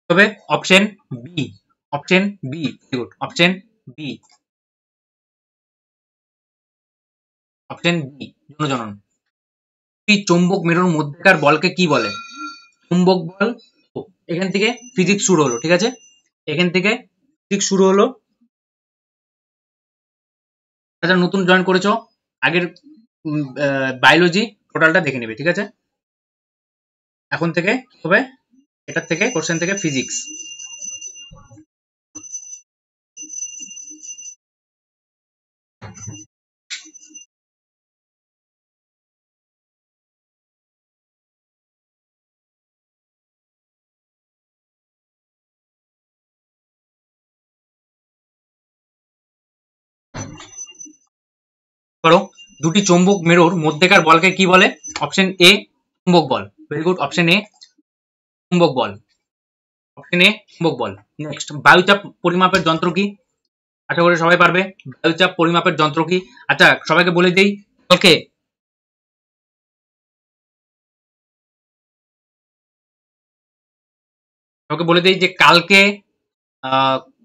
তবে option B, option B, good, option B, option B, জনজনন। চৌম্বক মেরুর মধ্যেকার বলকে কি বলে? চুম্বক বল। এখান থেকে ফিজিক্স শুরু হলো, ঠিক আছে, এখান থেকে ফিজিক্স শুরু হলো। যারা নতুন জয়েন করেছো আগের বায়োলজি টোটালটা দেখে নেবে, ঠিক আছে। এখন থেকে কি হবে, এটার থেকে কোশ্চেন থেকে ফিজিক্স। করো, দুটি চৌম্বক মেরুর মধ্যেকার বলকে কি বলে? অপশন এ চুম্বক বল, ভেরি গুড, অপশন এ চুম্বক বল, অপশন এ চুম্বক বল। নেক্সট, বায়ুচাপ পরিমাপের যন্ত্র কি? আশা করি সবাই পারবে। বায়ুচাপ পরিমাপের যন্ত্র কি? আচ্ছা, সবাইকে বলে দিই, ওকে, সবাইকে বলে দিই যে কালকে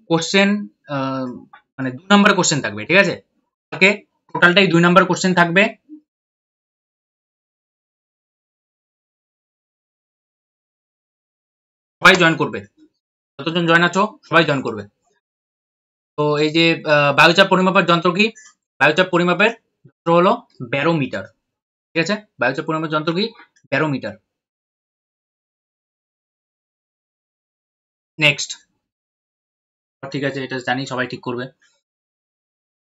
কোশ্চেন মানে 2 নাম্বার কোশ্চেন থাকবে, ঠিক আছে, কালকে টোটালটাই 2 নাম্বার কোশ্চেন থাকবে। সবাই জয়েন করবে, যতজন জয়েন আছো সবাই জয়েন করবে। তো এই যে বায়ুচাপ পরিমাপের যন্ত্র কি? বায়ুচাপ পরিমাপের যন্ত্র হলো ব্যারোমিটার, ঠিক আছে, বায়ুচাপ পরিমাপের যন্ত্র কি? ব্যারোমিটার। নেক্সট, ঠিক আছে, এটা জানি সবাই ঠিক করবে।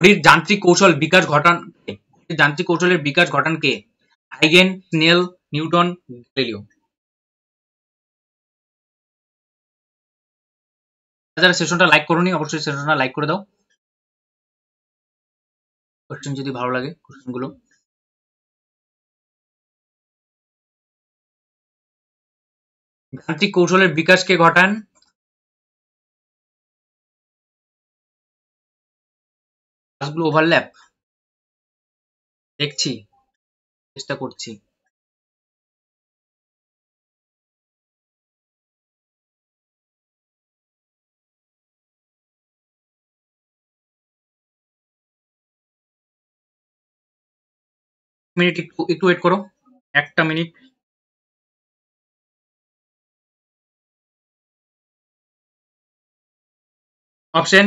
ঘড়ির যান্ত্রিক কৌশল বিকাশ ঘটান কে? যান্ত্রিক কৌশলের বিকাশ ঘটান কে? হাইগেন, স্নেল, নিউটন, গ্যালিলিও। যারা সেশনটা লাইক করোনি অবশ্যই সেশনটা লাইক করে দাও, কোশ্চেন যদি ভালো লাগে কোশ্চেনগুলো। যান্ত্রিক কৌশলের বিকাশ কে ঘটান? ক্লাসগুলো ওভারল্যাপ, দেখছি, চেষ্টা করছি। মিনিট, একটু একটু ওয়েট করো, একটা minute. Option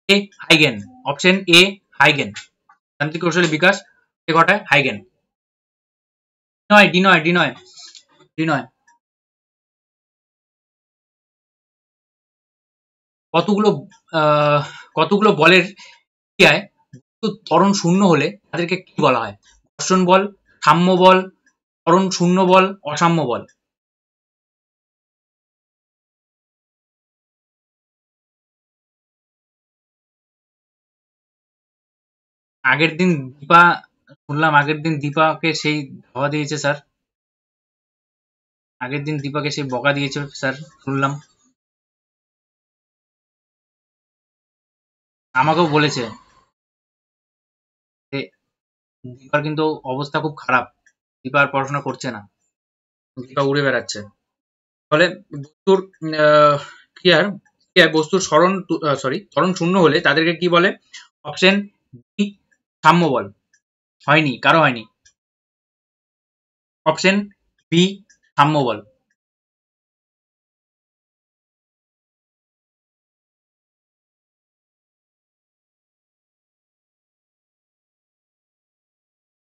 A high gain, option A হাইগেন। যান্ত্রিক কৌশলের বিকাশ কে ঘটায়? হাইগেন। নয়, ডি নয়, ডি নয়, ডি নয়। কতগুলো কতগুলো বলের ক্রিয়ায় ত্বরণ শূন্য হলে তাদেরকে কি বলা হয়? ঘর্ষণ বল, সাম্য বল, ত্বরণ শূন্য বল, অসাম্য বল। আগের দিন দীপা, শুনলাম আগের দিন দীপাকে সেই ধাওয়া দিয়েছে স্যার, আগের দিন দীপাকে সেই বকা দিয়েছে স্যার, শুনলাম, আমাকেও বলেছে যে দীপার কিন্তু অবস্থা খুব খারাপ, দীপা আর পড়াশোনা করছে না, দীপা উড়ে বেড়াচ্ছে। ফলে বস্তুর ক্রিয়ার ক্রিয়ায় বস্তুর ত্বরণ শূন্য হলে তাদেরকে কি বলে? অপশন বি সাম্য বল। হয়নি, কারো হয়নি, অপশন বি সাম্য বল।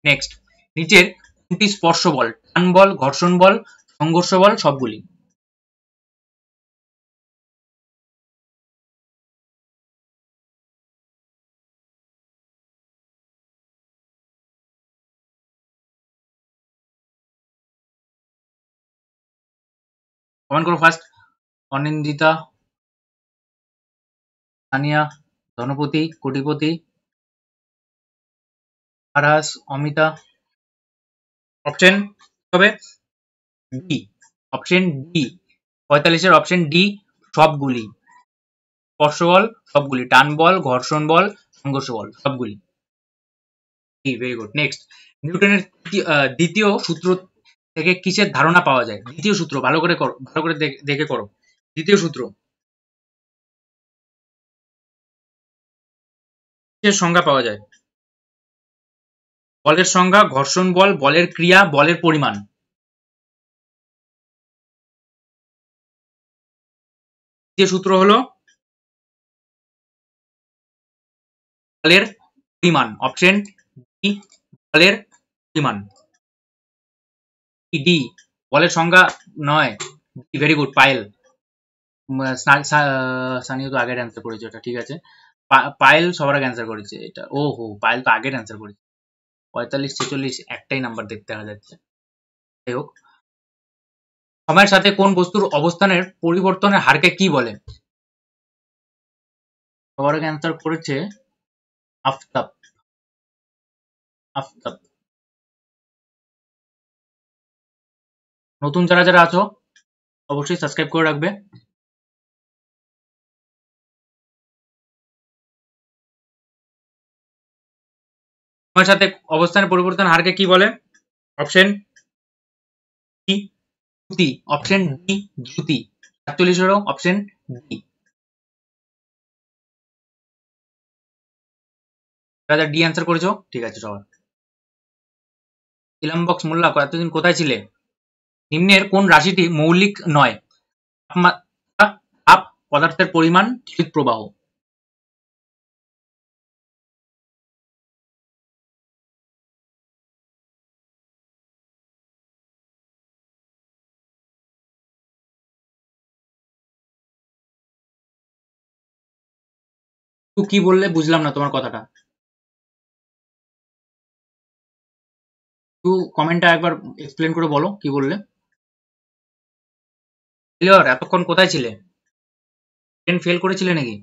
নেক্সট, নিচের কোনটি স্পর্শ বল? টান বল, ঘর্ষণ বল, সংঘর্ষ বল, সবগুলি। কমেন্ট করো ফার্স্ট। অনিন্দিতা, সানিয়া, ধনপতি, কোটিপতি, আরাস, অমিতা। অপশন হবে ডি, অপশন ডি, 45-এর অপশন ডি, সবগুলি। স্পর্শ বল সবগুলি, টান বল, ঘর্ষণ বল, সংঘর্ষ বল, সবগুলি। Very good. নেক্সট, নিউটনের দ্বিতীয় সূত্র থেকে কিসের ধারণা পাওয়া যায়? দ্বিতীয় সূত্র ভালো করে করো, ভালো করে দেখে করো। দ্বিতীয় সূত্র এর সংজ্ঞা পাওয়া যায়। বলের সংজ্ঞা, ঘর্ষণ বল, বলের ক্রিয়া, বলের পরিমাণ। দ্বিতীয় সূত্র হলো বলের পরিমাণ, অপশন ডি, বলের পরিমাণ। ডি, বলের সংজ্ঞা নয়, ভেরি গুড পায়েল। সানিও তো আগের অ্যান্সার করেছে ওটা, ঠিক আছে। পায়েল সবার আগে অ্যান্সার করেছে এটা। ও হো, পায়েল তো আগের অ্যান্সার করেছে। 45 46 একটাই নাম্বার দেখতে দেখা যাচ্ছে। যাই হোক, সময়ের সাথে কোন বস্তুর অবস্থানের পরিবর্তনের হারকে কি বলে? সবার আগে অ্যান্সার করেছে আফতাব। আফতাব। নতুন যারা যারা আছো অবশ্যই সাবস্ক্রাইব করে রাখবে। সময়ের সাথে অবস্থানের পরিবর্তন হারকে কি বলে? অপশন ডি দ্রুতি, অপশন ডি দ্রুতি। ৪৭ অপশন ডি। যারা ডি অ্যান্সার করেছো ঠিক আছে সবার। ইলাম বক্স মোল্লা, এতদিন কোথায় ছিলে? নিম্নের কোন রাশিটি মৌলিক নয়? তাপমাত্রা, তাপ, পদার্থের পরিমাণ, তড়িৎ প্রবাহ। কি বললে বুঝলাম না তোমার কথাটা। একটু কমেন্টটা একবার এক্সপ্লেন করে বলো কি বললে। ক্লিয়ার? এতক্ষণ কোথায় ছিলে? ট্রেন ফেল করেছিলে নাকি?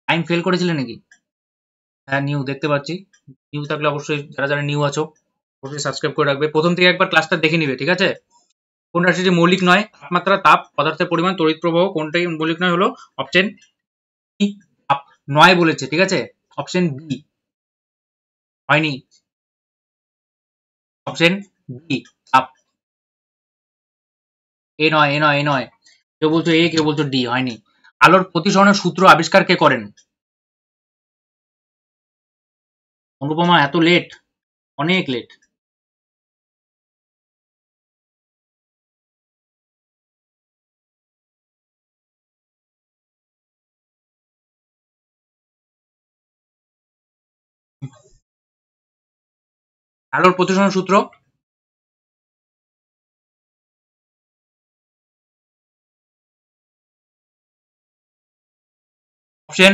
টাইম ফেল করেছিলে নাকি? হ্যাঁ নিউ দেখতে পাচ্ছি। নিউ থাকলে অবশ্যই যারা যারা নিউ আছো অবশ্যই সাবস্ক্রাইব করে রাখবে। প্রথম থেকে একবার ক্লাসটা দেখে নিবে, ঠিক আছে? কোন রাশিটি মৌলিক নয়? তাপমাত্রা, তাপ, পদার্থের পরিমাণ, তড়িৎ প্রবাহ। কোনটাই মৌলিক নয় হলো অপশন বি, তাপ। নয় বলেছে, ঠিক আছে? অপশন বি হয়নি, অপশন বি তাপ। এ নয়, এ নয়, এ নয়। কেউ বলছো এ, কেউ বলছো ডি, হয়নি। আলোর প্রতিসরণের সূত্র আবিষ্কার কে করেন? অনুপমা এত লেট, অনেক লেট। আলোর প্রতিসরণ সূত্র option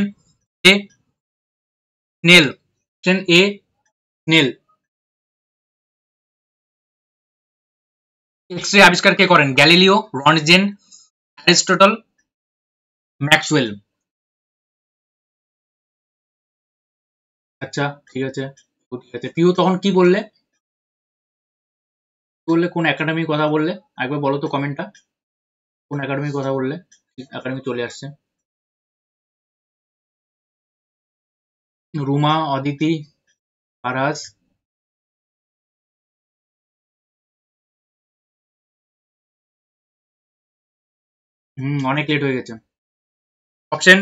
A Snell, option A Snell. X ray আবিষ্কার কে করেন? Galileo, Roentgen, Aristotle, Maxwell. আচ্ছা ঠিক আছে, ঠিক আছে। পিউ তখন কি বললে? বললে কোন একাডেমির কথা বললে? একবার বলো তো কমেন্টটা, কোন একাডেমির কথা বললে? একাডেমি চলে আসছে। রুমা, অদিতি, ফারাজ। অনেক লেট হয়ে গেছে। অপশন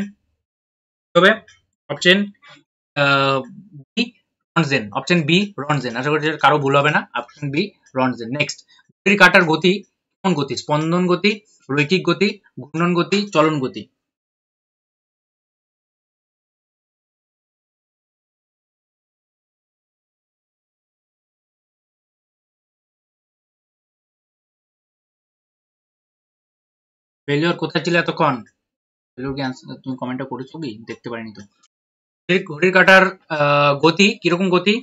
হবে অপশন বি রনজেন, অপশন বি রনজেন। আশা করি কারো ভুল হবে না, অপশন বি রনজেন। নেক্সট, ঘড়ির কাঁটার গতি কোন গতি? স্পন্দন গতি, রৈখিক গতি, ঘূর্ণন গতি, চলন গতি। ফেলিওর কোথায় ছিল এতক্ষণ? ফেলিওর কি তুমি কমেন্টটা করেছো কি? দেখতে পারিনি তো। ঘড়ির কাঁটার গতি কিরকম গতি?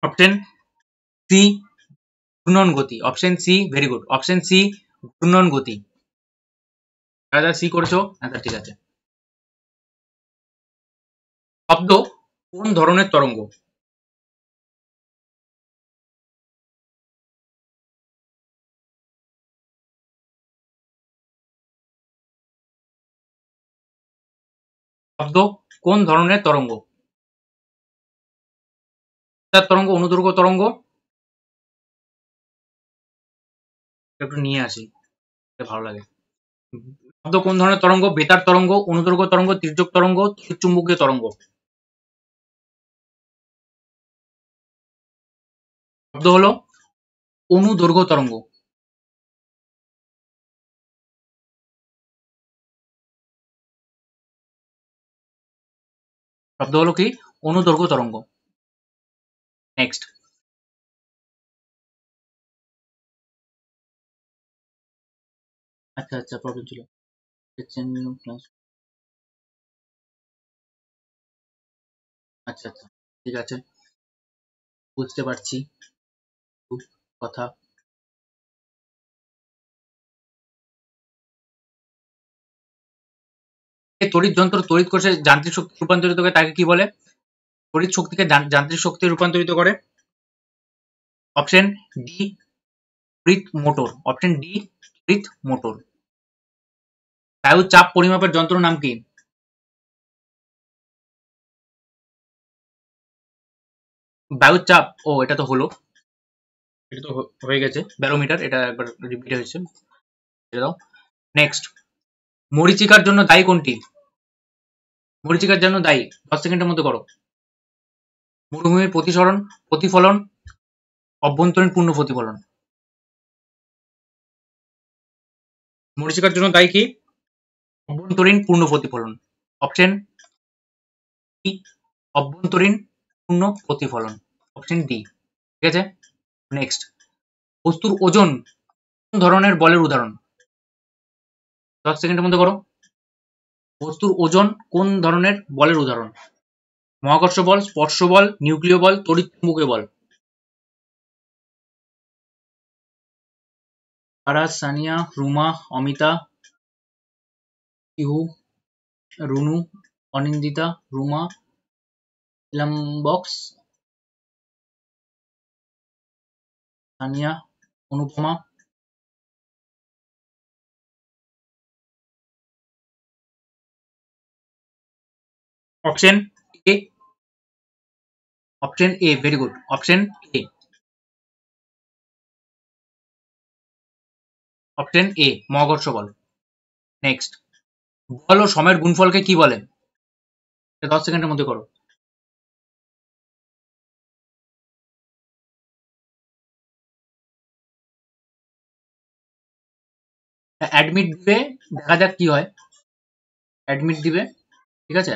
অপশন সি ঘূর্ণন গতি, option C, very good, option C ঘূর্ণন গতি। যারা সি করেছো অ্যান্সার ঠিক আছে। শব্দ কোন ধরনের তরঙ্গ? শব্দ কোন ধরনের তরঙ্গ? তরঙ্গ, অনুদৈর্ঘ্য তরঙ্গ। একটু নিয়ে আসি, ভালো লাগে। শব্দ কোন ধরনের তরঙ্গ? বেতার তরঙ্গ, অনুদৈর্ঘ্য তরঙ্গ, তির্যক তরঙ্গ, চুম্বকীয় তরঙ্গ। শব্দ হলো অনুদৈর্ঘ্য তরঙ্গ। শব্দ হলো কি? অনুদৈর্ঘ্য তরঙ্গ। নেক্সট। আচ্ছা আচ্ছা, প্রবলেম ছিল। আচ্ছা আচ্ছা, ঠিক আছে, বুঝতে পারছি কথা। তড়িৎ যন্ত্র তড়িৎ কোষে যান্ত্রিক শক্তি রূপান্তরিত করে তাকে কি বলে? তড়িৎ শক্তিকে যান্ত্রিক শক্তি রূপান্তরিত করে। অপশন ডি তড়িৎ মোটর। অপশন ডি তড়িৎ মোটর। বায়ু চাপ পরিমাপের যন্ত্র নাম কি? বায়ু চাপ, ও এটা তো হলো, এটা তো হয়ে গেছে, ব্যারোমিটার, এটা একবার রিপিট হয়েছে, ছেড়ে দাও। নেক্সট। মরীচিকার জন্য দায়ী কোনটি? মরীচিকার জন্য দায়ী 10 সেকেন্ডের মধ্যে করো। মরুভূমির প্রতিফলন, অভ্যন্তরীণ পূর্ণ প্রতিফলন। মরীচিকার জন্য দায়ী কি? অভ্যন্তরীণ পূর্ণ প্রতিফলন। অপশন ডি অভ্যন্তরীণ পূর্ণ প্রতিফলন। অপশন ডি, ঠিক আছে। নেক্সট। বস্তুর ওজন কোন ধরনের বলের উদাহরণ? 10 সেকেন্ডের মধ্যে করো। বস্তুর ওজন কোন ধরনের বলের উদাহরণ? মহাকর্ষ বল, স্পর্শ বল, নিউক্লিয় বল, তড়িৎচুম্বকীয় বল। আরাস, সানিয়া, রুমা, অমিতা, ইহু, রুনু, অনিন্দিতা, রুমা, ইলামবক্স, Sania, Anupama. Option A. Option A, very good, option A. Option A মহাকর্ষ বল। নেক্সট। বল ও সময়ের গুণফলকে কি বলে? 10 সেকেন্ডের মধ্যে করো। অ্যাডমিট দিবে, দেখা যাক কি হয়। অ্যাডমিট দিবে, ঠিক আছে।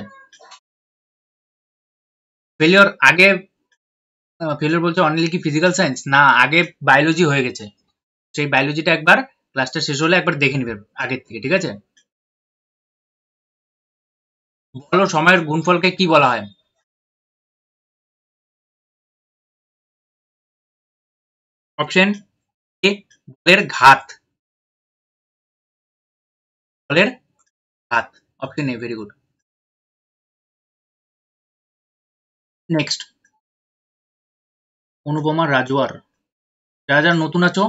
ফেলিওর আগে, ফেলিওর বলছে অনলি কি ফিজিক্যাল সায়েন্স না, আগে বায়োলজি হয়ে গেছে, সেই বায়োলজিটা একবার ক্লাসটা শেষ হলে একবার দেখে নিবে আগের থেকে, ঠিক আছে। বল ও সময়ের গুণফলকে কি বলা হয়? অপশন এ বলের ঘাত। বলের ঘাত। Option A, very good. Next. Anupama Rajwar. যারা যারা নতুন আছো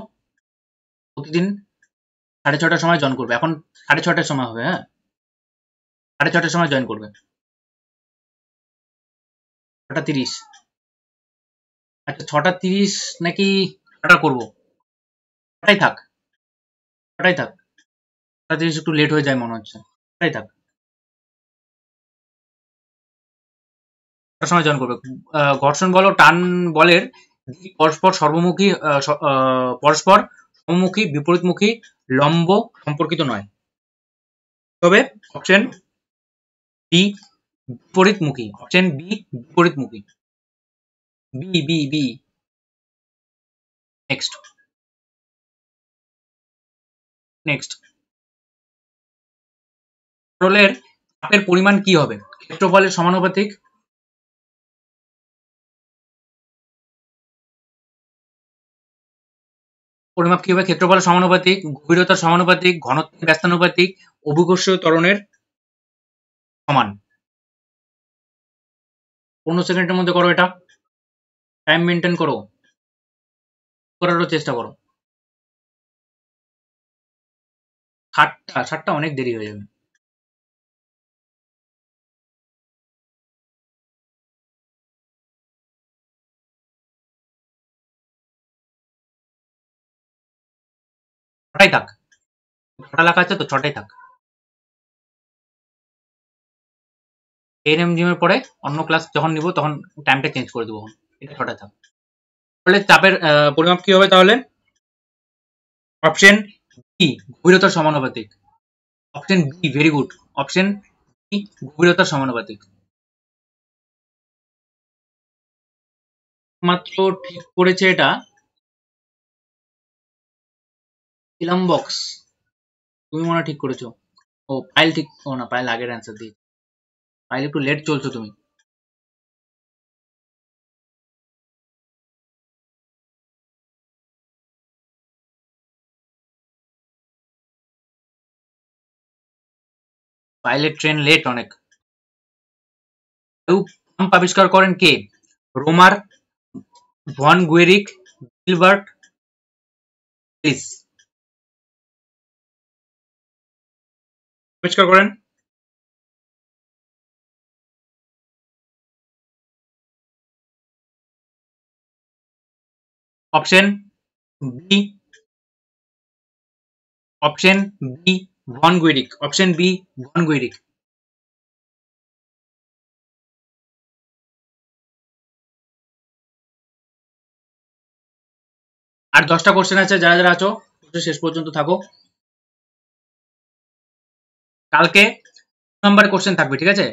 প্রতিদিন 6:30টার সময় জয়েন করবে। এখন 6:30টার সময় হবে, হ্যাঁ, 6:30টার সময় জয়েন করবে। 6:30। আচ্ছা, 6:30 নাকি 6টা করবো? 6টাই থাক, 6টাই থাক। 6:30 একটু লেট হয়ে যায় মনে হচ্ছে, 6টাই থাক। 6টার সময় জয়েন করবে। ঘর্ষণ বল ও টান বলের দিক পরস্পর সর্বমুখী, পরস্পর সমমুখী, বিপরীতমুখী, লম্ব সম্পর্কিত নয়, তবে অপশন বি বিপরীতমুখী। অপশন বি বিপরীতমুখী। B B B. Next. Next. তরলের চাপের পরিমাণ কি হবে? ক্ষেত্রফলের সমানুপাতিক, পরিমাপ কি হবে? ক্ষেত্রফলের সমানুপাতিক, গভীরতার সমানুপাতিক, ঘনত্বের ব্যস্তানুপাতিক, অভিকর্ষীয় ত্বরণের সমান। 15 সেকেন্ডের মধ্যে করো এটা, টাইম মেনটেন করো, করারও চেষ্টা করো। 7টা অনেক দেরি হয়ে যাবে। ছটাই থাক, 6টা লেখা আছে তো, 6টাই থাক। এএনএম জিমের পরে অন্য ক্লাস যখন নিব তখন টাইমটা চেঞ্জ করে দেবো, এটা ছটা ধাপ। তাহলে চাপের পরিমাপ কি হবে তাহলে? অপশন বি গভীরতার সমানুপাতিক। Option B, very good. Option B গভীরতার সমানুপাতিক। মাত্র ঠিক করেছে এটা ইলাম বক্স, তুমি মনে হয় ঠিক করেছো। ও পাইল ঠিক, ও না পাইল আগের অ্যান্সার দিয়ে, পাইল একটু লেট চলছো তুমি। পাইলের ট্রেন লেট অনেক। পাম্প আবিষ্কার করেন কে? Romer, von Guericke, Gilbert, Ellis. আবিষ্কার করেন option B, option B von Guericke, option B von Guericke. আর 10টা কোশ্চেন আছে, যারা যারা আছো শেষ পর্যন্ত থাকো। কালকে 2 নাম্বার কোশ্চেন থাকবে, ঠিক আছে?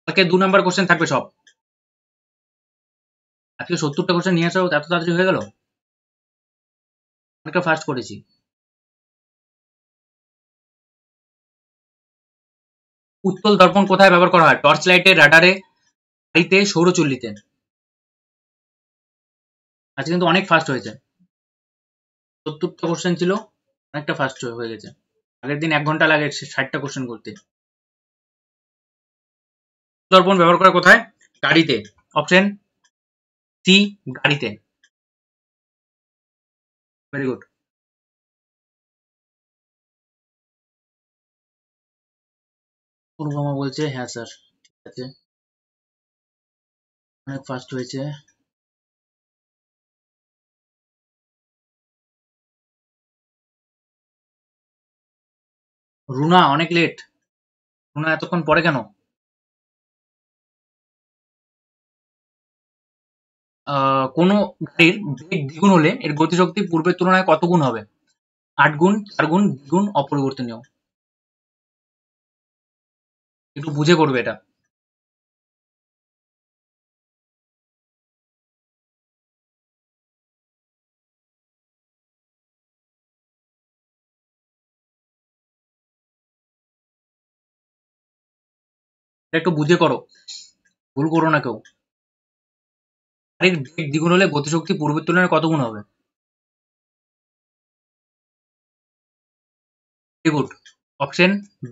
কালকে 2 নাম্বার কোশ্চেন থাকবে সব। আজকে 70টা কোশ্চেন নিয়ে আসো, এত তাড়াতাড়ি হয়ে গেল। অনেকটা ফাস্ট করেছি। উত্তল দর্পণ কোথায় ব্যবহার করা হয়? টর্চ লাইটে, রাডারে, গাড়িতে, সৌরচুল্লিতে। আজকে কিন্তু অনেক ফাস্ট হয়েছে, 70টা কোশ্চেন ছিল, অনেকটা ফাস্ট হয়ে গেছে। আগের দিন 1 ঘন্টা লাগে 60টা কোশ্চেন করতে। দর্পণ ব্যবহার করা কোথায়? গাড়িতে। অপশন সি গাড়িতে। Very good. অনুপমা বলছে হ্যাঁ স্যার, ঠিক আছে, অনেক ফাস্ট হয়েছে। রুনা অনেক লেট, রুনা এতক্ষণ পরে কেন? কোনো গাড়ির বেগ দ্বিগুণ হলে এর গতিশক্তি পূর্বের তুলনায় কত গুণ হবে? 8 গুণ, 4 গুণ, দ্বিগুণ, অপরিবর্তনীয়। একটু বুঝে করবে এটা। এটা একটু বুঝে করো, ভুল করো না কেউ। গাড়ির বেগ দ্বিগুণ হলে গতিশক্তি পূর্বের তুলনায় কত গুণ হবে? Very good. অপশন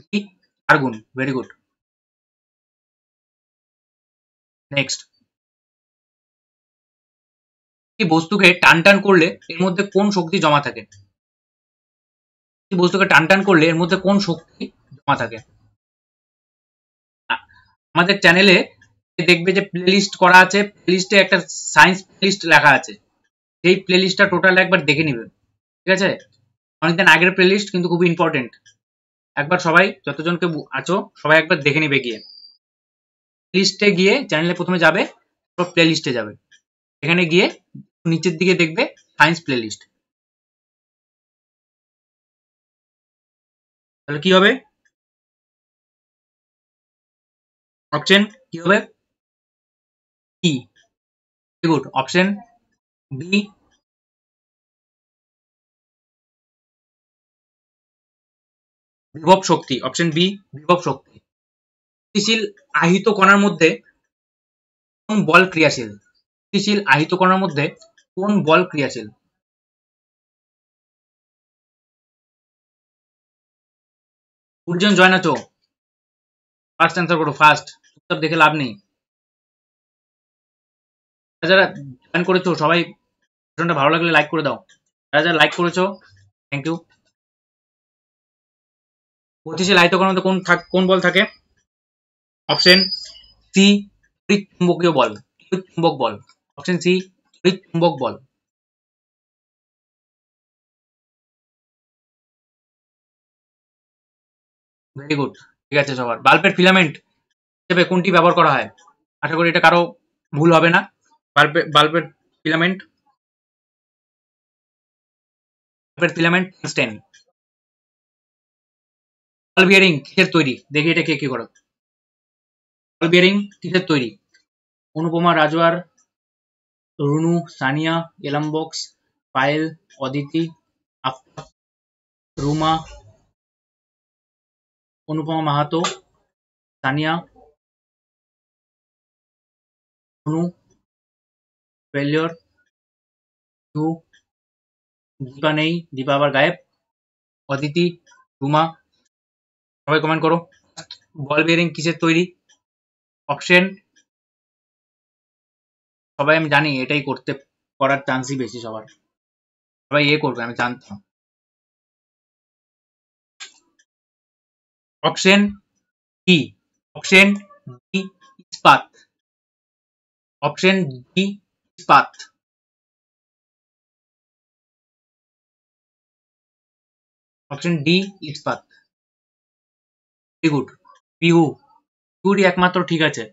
বি 4 গুণ। Very good. নেক্সট, একটি বস্তুকে টান টান করলে এর মধ্যে কোন শক্তি জমা থাকে? একটি বস্তুকে টান টান করলে এর মধ্যে কোন শক্তি জমা থাকে? আমাদের চ্যানেলে দেখবে যে প্লেলিস্ট করা আছে, প্লেলিস্টে একটা সায়েন্স প্লেলিস্ট লেখা আছে, সেই প্লেলিস্টটা টোটাল একবার দেখে নিবে, ঠিক আছে? অনেকদিন আগের প্লেলিস্ট, কিন্তু খুব ইম্পর্টেন্ট। একবার সবাই যতজনকে আছো সবাই একবার দেখে নিবে গিয়ে। লিস্টে গিয়ে চ্যানেলে প্রথমে যাবে, তারপর প্লে লিস্টে যাবে, এখানে গিয়ে নিচের দিকে দেখবে সায়েন্স প্লে লিস্ট। তাহলে কি হবে? অপশন কি হবে? কি? গুড। অপশন বি বিভব শক্তি। অপশন বি বিভব শক্তি। স্থিতিশীল আহিত কণার মধ্যে কোন বল ক্রিয়াশীল? স্থিতিশীল আহিত কণার মধ্যে কোন বল ক্রিয়াশীল? গুরুজন জয় নাচো, ফার্স্ট অ্যান্সার করো, ফার্স্ট, চুপচাপ দেখে লাভ নেই। যারা জয়েন করেছো সবাই, ভিডিওটা ভালো লাগলে লাইক করে দাও। যারা যারা লাইক করেছো থ্যাংক ইউ। গতিশীল আহিত কণার মধ্যে কোন বল থাকে? অপশন সি তড়িৎ চুম্বকীয় বল, তড়িৎ চুম্বক বল। অপশন সি তড়িৎ চুম্বক বল। ভেরি গুড, ঠিক আছে সবার। বাল্বের ফিলামেন্ট হিসেবে কোনটি ব্যবহার করা হয়? আশা করি এটা কারো ভুল হবে না। বাল্বের ফিলামেন্ট টংস্টেন। বল বিয়ারিং কিসের তৈরি? দেখি এটা কে কি করে। বল বিয়ারিং কিসের তৈরি? অনুপমা রাজওয়ার, রুনু, সানিয়া, এলামবক্স, পায়েল, অদিতি, আফতাব, রুমা, অনুপমা মাহাতো, সানিয়া, রুনু, ফেলিওর, দীপা নেই, দীপা আবার গায়েব, অদিতি, রুমা। সবাই কমেন্ট করো। বল বিয়ারিং কিসের তৈরি? অপশন সবাই আমি জানি এটাই করার চান্সই বেশি সবার। সবাই করবে আমি জানতাম। অপশন কি? অপশন ডি ইস্পাত। অপশন ডি ইস্পাত। অপশন ডি ইস্পাত। Very good. পিহু, পিহুরই একমাত্র ঠিক আছে।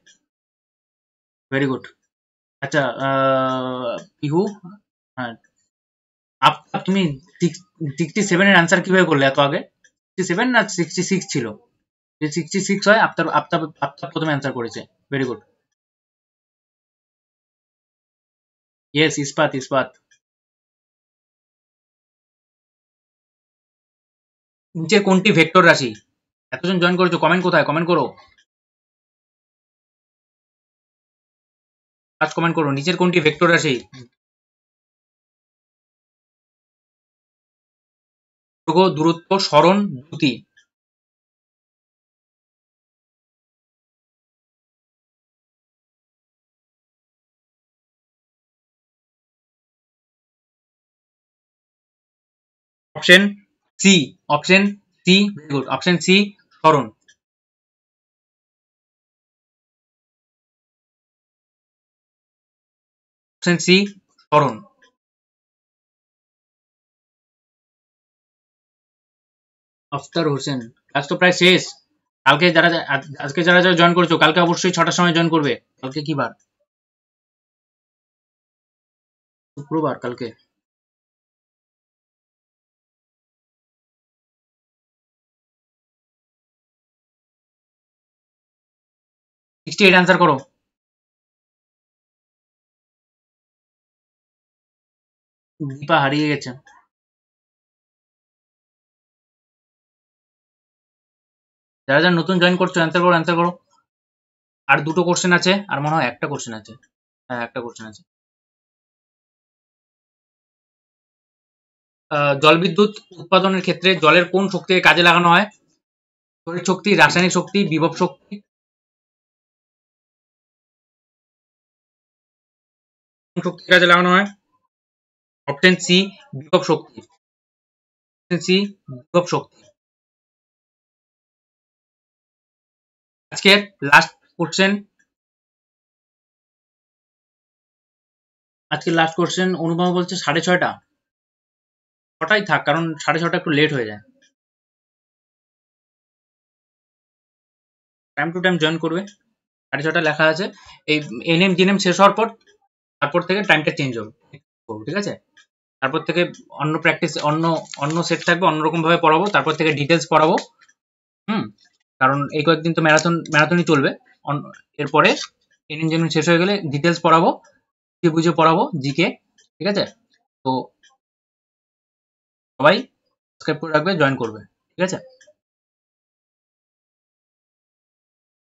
Very good. আচ্ছা পিহু, হ্যাঁ আফতাব তুমি 67 এর অ্যান্সার কিভাবে করলে এত আগে? 67 না 66 ছিল? যদি 66 হয় আফতাব আফতাব আফতাব প্রথমে অ্যান্সার করেছে। Very good. ইয়েস, ইস্পাত ইস্পাত। নিচে কোনটি ভেক্টর রাশি? এতজন জয়েন করেছো, কমেন্ট কোথায়? কমেন্ট করো, ফার্স্ট কমেন্ট করো। নিচের কোনটি ভেক্টর রাশি? দৈর্ঘ্য, দূরত্ব, সরণ, দ্রুতি। Option C. Option C, very good. Option C, সরণ। অপশন সি, সরণ। আফতার হোসেন, আজ তো প্রায় শেষ। কালকে যারা আজকে যারা যারা জয়েন করেছো কালকে অবশ্যই 6টার সময় জয়েন করবে। কালকে কি বার? শুক্রবার কালকে। সিক্সটি এইট অ্যান্সার করো। দীপা হারিয়ে গেছে। যারা যারা নতুন জয়েন করছো অ্যান্সার করো, অ্যান্সার করো। আর দুটো কোশ্চেন আছে, আর মনে হয় একটা কোশ্চেন আছে। হ্যাঁ একটা কোশ্চেন আছে। জলবিদ্যুৎ উৎপাদনের ক্ষেত্রে জলের কোন শক্তিকে কাজে লাগানো হয়? তড়িৎ শক্তি, রাসায়নিক শক্তি, বিভব শক্তি। কোন শক্তিকে কাজে লাগানো হয়? অপশন সি, বিভব শক্তি। অপশন সি, বিভব শক্তি। আজকের লাস্ট কোশ্চেন। আজকের লাস্ট কোশ্চেন। অনুপমা বলছে 6:30। ছটাই থাক, কারণ 6:30 একটু লেট হয়ে যায়। টাইম টু টাইম জয়েন করবে। 6:30 লেখা আছে। এই এনএম জিএনএম শেষ হওয়ার পর তারপর থেকে টাইমটা চেঞ্জ হবে, ঠিক আছে? তারপর থেকে অন্য প্র্যাকটিস, অন্য অন্য সেট থাকবে, অন্যরকম ভাবে পড়াবো। তারপর থেকে ডিটেলস পড়াবো। হুম, কারণ এই কয়েকদিন তো ম্যারাথনই চলবে। এরপরে এনএম জিএনএম শেষ হয়ে গেলে ডিটেলস পড়াবো, বুঝে পড়াবো, জিকে। ঠিক আছে? তো সবাই সাবস্ক্রাইব করে রাখবে, জয়েন করবে। ঠিক আছে?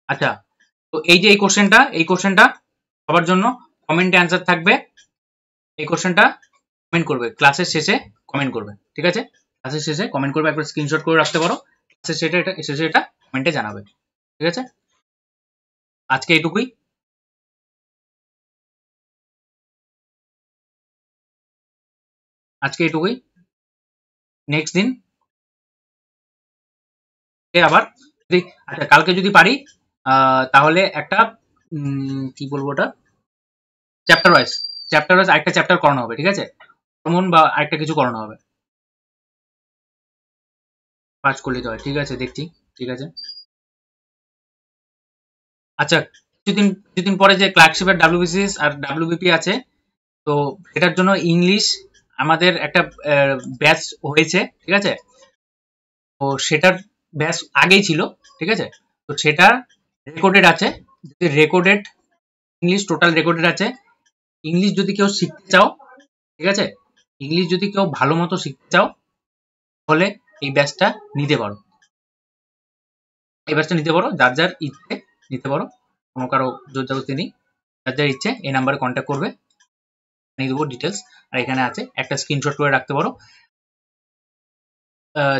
আচ্ছা, তো এই যে এই কোশ্চেনটা সবার জন্য কমেন্টে অ্যান্সার থাকবে। এই কোশ্চেনটা কমেন্ট করবে ক্লাসের শেষে, কমেন্ট করবে। ঠিক আছে? ক্লাসের শেষে কমেন্ট করবে, একবার স্ক্রিনশট করে রাখতে পারো। ক্লাসের শেষে এটা কমেন্টে জানাবে। ঠিক আছে? আজকে এইটুকুই। আজকে এইটুকুই। নেক্সট দিন আবার যদি, আচ্ছা কালকে যদি পারি তাহলে একটা কি বলবো ওটা, চ্যাপ্টার ওয়াইজ আরেকটা চ্যাপ্টার করানো হবে। ঠিক আছে? ভ্রমণ বা আরেকটা কিছু করানো হবে। পাঁচ করলে তো হয়। ঠিক আছে, দেখছি। ঠিক আছে। আচ্ছা, কিছুদিন কিছুদিন পরে যে ক্লার্কশিপ আর ডাব্লিউবিসিএস আর ডাব্লিউবিপি আছে, তো এটার জন্য ইংলিশ আমাদের একটা ব্যাচ হয়েছে, ঠিক আছে? তো সেটার ব্যাচ আগেই ছিল, ঠিক আছে? তো সেটা রেকর্ডেড আছে, রেকর্ডেড ইংলিশ টোটাল রেকর্ডেড আছে। ইংলিশ যদি কেউ শিখতে চাও, ঠিক আছে, ইংলিশ যদি কেউ ভালো মতো শিখতে চাও, তাহলে এই ব্যাচটা নিতে পারো। এই ব্যাচটা নিতে পারো, যার যার ইচ্ছে নিতে পারো, কোনো কারো জোর জবরদস্তি নেই। যার যার ইচ্ছে এই নাম্বারে কন্ট্যাক্ট করবে, নিয়ে দেবো ডিটেলস। আর এখানে আছে, একটা স্ক্রিনশট করে রাখতে পারো।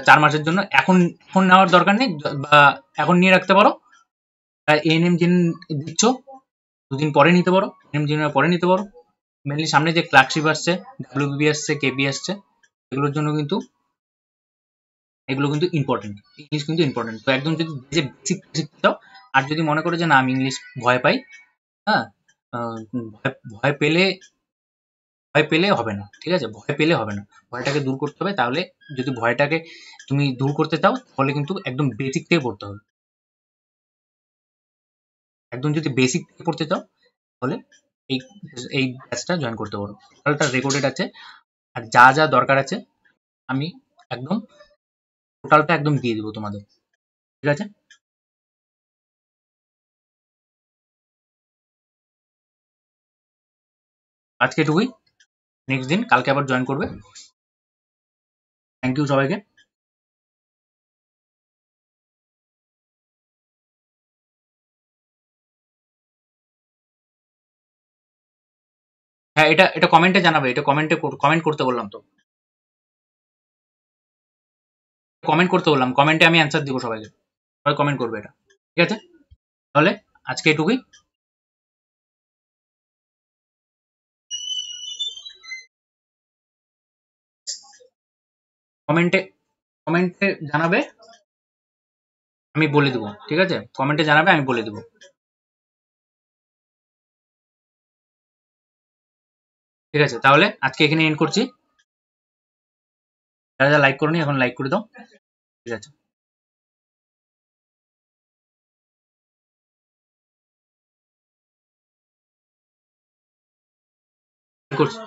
4 মাসের জন্য এখন এখন নেওয়ার দরকার নেই, বা এখন নিয়ে রাখতে পারো। এএনএম জেন দিচ্ছ, 2 দিন পরে নিতে পারো, এএনএম জেনের পরে নিতে পারো। মেনলি সামনে যে ক্লার্কশিপ আসছে, ডাব্লিউবিবি আসছে, কেবি আসছে, এগুলোর জন্য কিন্তু এগুলো কিন্তু ইম্পর্টেন্ট, ইংলিশ কিন্তু ইম্পর্টেন্ট। তো একদম যদি যে বেসিক শিখতে চাও, আর যদি মনে করো যে না আমি ইংলিশ ভয় পাই, হ্যাঁ, ভয় পেলে হবে না, ঠিক আছে? ভয় পেলে হবে না, ভয়টাকে দূর করতে হবে। তাহলে যদি ভয়টাকে তুমি দূর করতে চাও, তাহলে কিন্তু একদম বেসিক থেকে পড়তে হবে। একদম যদি বেসিক থেকে পড়তে চাও, তাহলে এই এই ব্যাচটা জয়েন করতে পারো। টোটালটা রেকর্ডেড আছে, আর যা যা দরকার আছে আমি একদম টোটালটা একদম দিয়ে দেবো তোমাদের, ঠিক আছে? আজকে এটুকুই, নেক্সট দিন কালকে আবার জয়েন করবে। থ্যাংক ইউ সবাইকে। হ্যাঁ, এটা এটা কমেন্টে জানাবে, এটা কমেন্ট করতে বললাম তো, কমেন্ট করতে বললাম, কমেন্টে আমি অ্যান্সার দিব সবাইকে, সবাই কমেন্ট করবে এটা, ঠিক আছে? তাহলে আজকে এটুকুই। কমেন্টে কমেন্টে জানাবে, আমি বলে দিব, ঠিক আছে? কমেন্টে জানাবে, আমি বলে দিব, ঠিক আছে? তাহলে আজকে এখানে এন্ড করছি। যারা যারা লাইক করনি এখন লাইক করে দাও, ঠিক আছে? করছি।